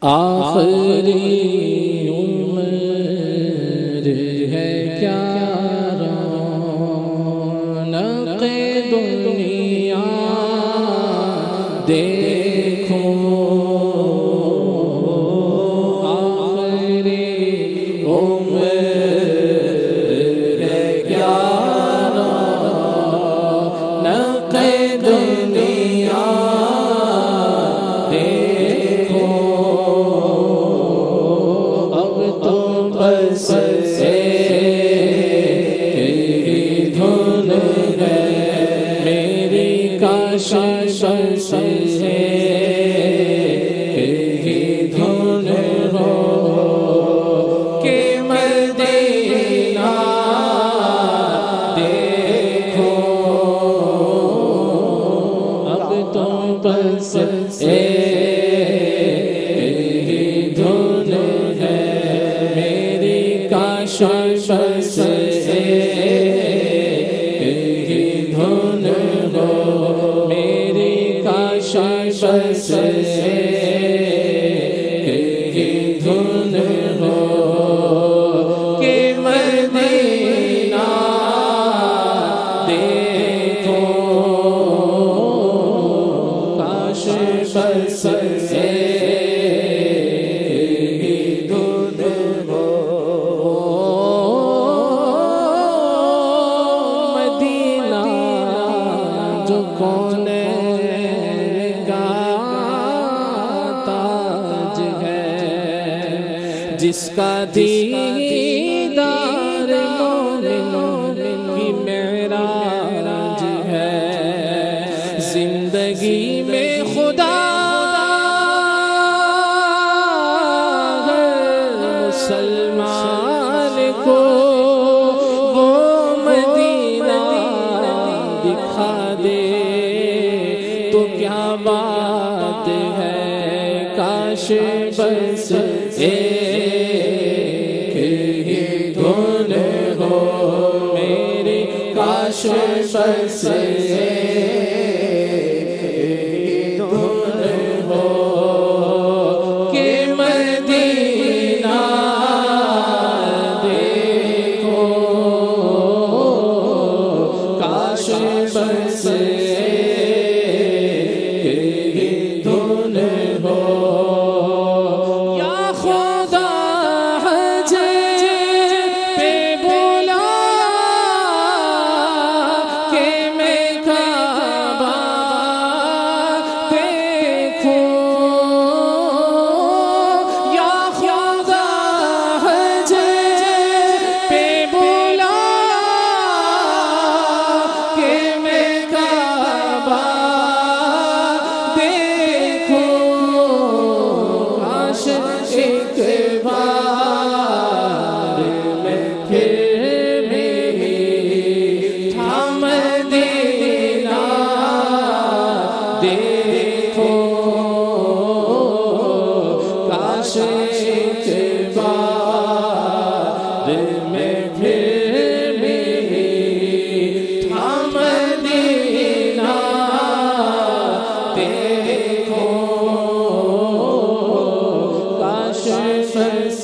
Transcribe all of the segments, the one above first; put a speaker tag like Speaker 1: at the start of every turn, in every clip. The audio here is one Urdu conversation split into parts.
Speaker 1: آخری عمر ہے کیا رونق دنیا دیکھو، آخری عمر ہے کیا رونق دنیا دیکھو، اب تو بس دھن ہے میری کاش سے دھن ہو کہ مدینہ دیکھو، اب تو بس دھن ہے میری کاش سے دھن ہو میری کاش سے دھن ہو کہ مدینہ دیکھو، کاش بس دھن ہو مدینہ جو کون کا تاج ہے، جس کا دیدار مومن کی معراج ہے، زندگی میں خدا مسلمان کو وہ مدینہ دکھا دے تو کیا بات ہے، کاش بس ایک ہی دھن ہو میری کاش بس دھن ہو کہ مدینہ دیکھو، کاش بس دھن ہو، یا خدا حج پہ بولا کہ میں کعبہ دیکھوں، یا خدا حج پہ بولا کہ میں کعبہ دیکھوں، کاش ایک بار میں پھر بھی مدینہ دیکھو، کاش ایک بار میں پھر بھی مدینہ دیکھو، کاش بس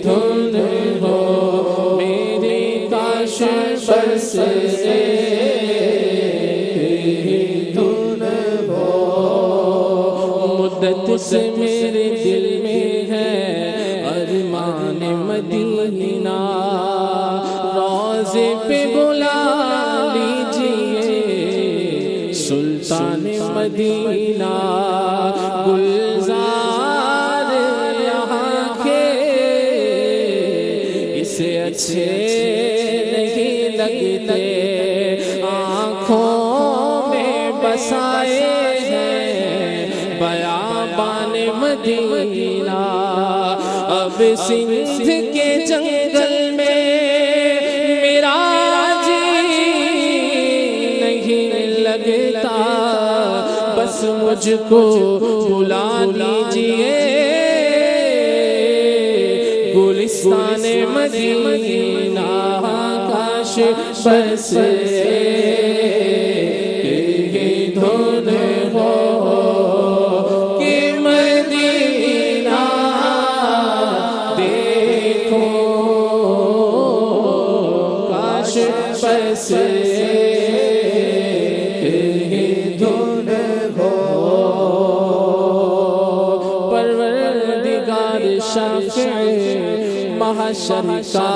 Speaker 1: دھن ہو میری کاش بس دھن ہو، مدت سے میرے دل میں ہے ارمان مدینہ، روضے پہ بلا لیجئے سلطان مدینہ، گلزار یہاں کے اسے اچھے نہیں لگتے، آنکھوں میں بسائے ہیں بیابان مدینہ، اب سندھ کے جنگل میں میرا جی نہیں لگتا، بس مجھ کو بلا لیجئے گلستان مدینہ، کاش بس دھن ہو محشر کا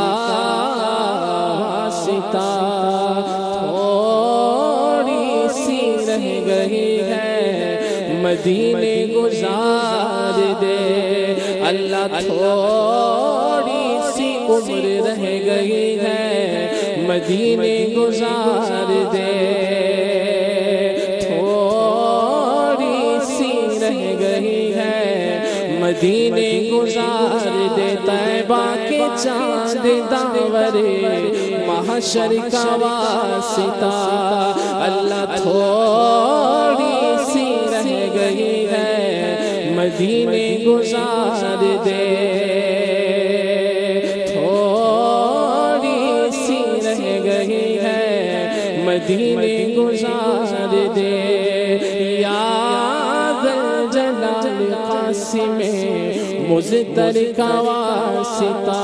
Speaker 1: واسطہ تھوڑی سی رہ گئی ہے مدینے گزار دے اللہ تھوڑی سی عمر رہ گئی ہے مدینے گزار دے تھوڑی سی رہ گئی ہے مدینے گزار دے طیبہ کے چاند داور محشر کا واسطہ اللہ تھوڑی سی رہ گئی ہے مدینے گزار دے تھوڑی سی رہ گئی ہے مدینے گزار دے یا جلال قاسم مزتر کا واسطہ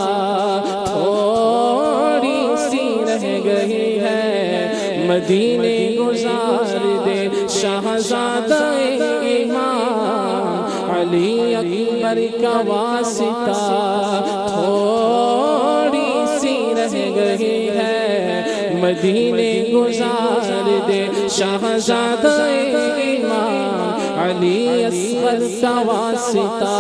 Speaker 1: تھوڑی سی رہ گئی ہے مدینے گزار دے شہزادہ امام علی اکبر کا واسطہ تھوڑی سی رہ گئی ہے مدینے گزار دے شہزادہ امام علی اصغر کا واسطہ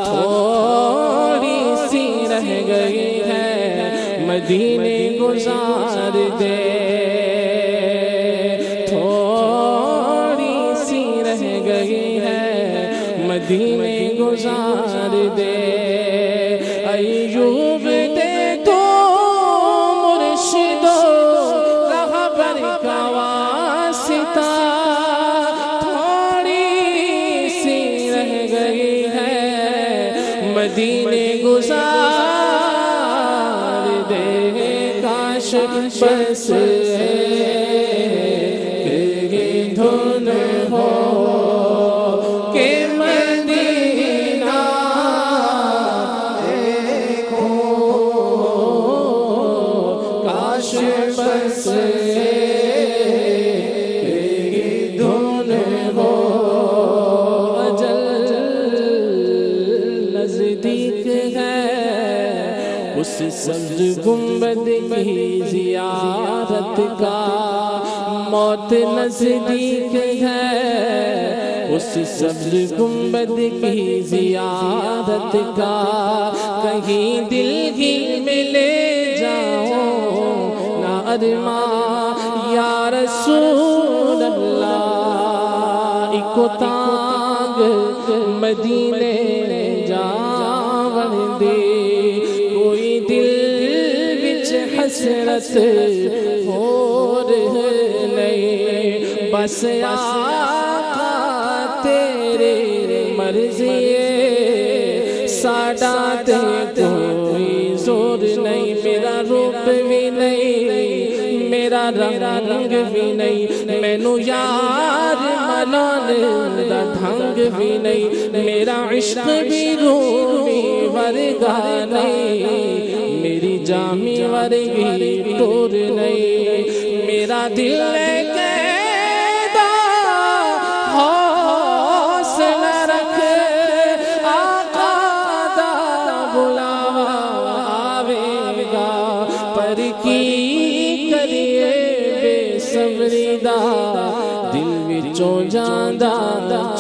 Speaker 1: تھوڑی سی رہ گئی ہے مدینے گزار دے تھوڑی سی رہ گئی ہے مدینے گزار دے ایوب دے تو مرشد و رہبر کا واسطہ تھوڑی سی رہ گئی ہے مدینے گزار دے کاش بس دھن ہو کہ مدینہ دیکھو کاش بس دھن ہو اجل نزدیک ہے اس سبز گنبد کی زیارت کا موت نزدیک ہے اس سبز گنبد کی زیارت کا کہیں دل ہی میں لے جاؤ نہ ارماں یا رسول اللہ اکو تانگ مدینے جاون دے کوئی دل وچ حسرت ہور نہیں بس آقا تیرے مرضی ساڈا تے کوئی زور نہیں میرا روپ بھی نہیں میرا رنگ بھی نہیں مینوں یار منان دا ڈھنگ بھی نہیں میرا عشق بھی رومی ورگا نہیں میری جامی ورگی ٹور نہیں میرا دل ہے قیدا حوصلہ رکھ آقا دا بلاوا آوے گا پر کی کریے بے صبری دا دل وچوں جاندا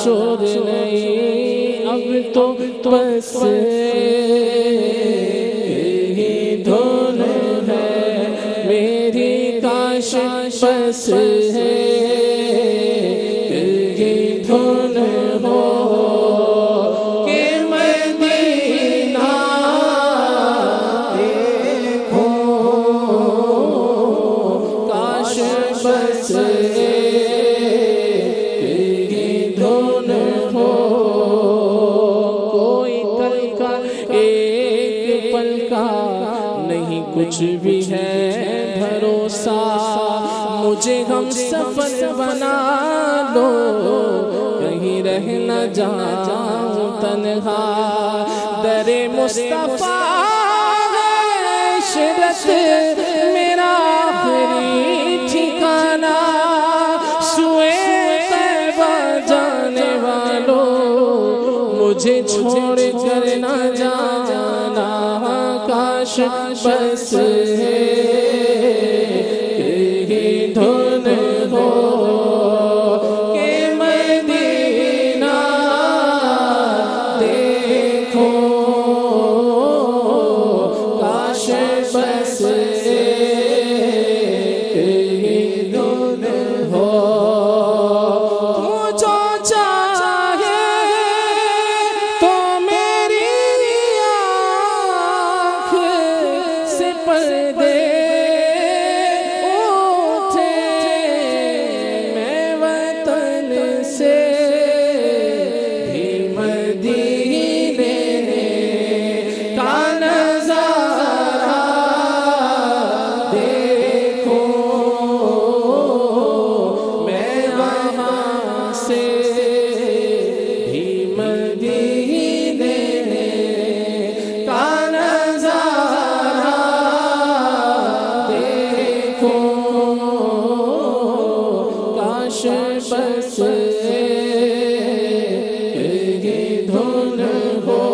Speaker 1: چور نہیں اب تو بس دھن ہے میری کاش بس ہے دھن ہو کہ مدینہ دیکھو کاش بس دھن ہو کوئی کل کا ایک پل کا نہیں کچھ بھی ہے بھروسہ مجھے ہم سفر بنا لو کہیں رہ نہ جاؤں تنہا در مصطفیٰ عشرت میرا آخری ٹھکانہ سوئے طیبہ جانے والوں مجھے چھوڑ کر نہ جانا کاش بس یہی دھن ہو کہ مدینہ دیکھو، کاش بس یہی دھن ہو۔ جو چاہے تو میری آنکھ سے پردے اٹھے، میں وطن سے بھی مدینے کا نظارہ دیکھوں، میں وہاں سے بھی مدینے کا نظارہ دیکھوں، کاش بس یہی دھن ہو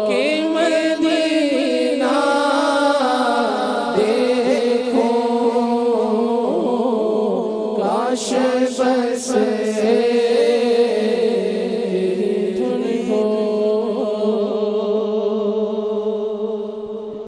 Speaker 1: کہ مدینہ دیکھوں، کاش بس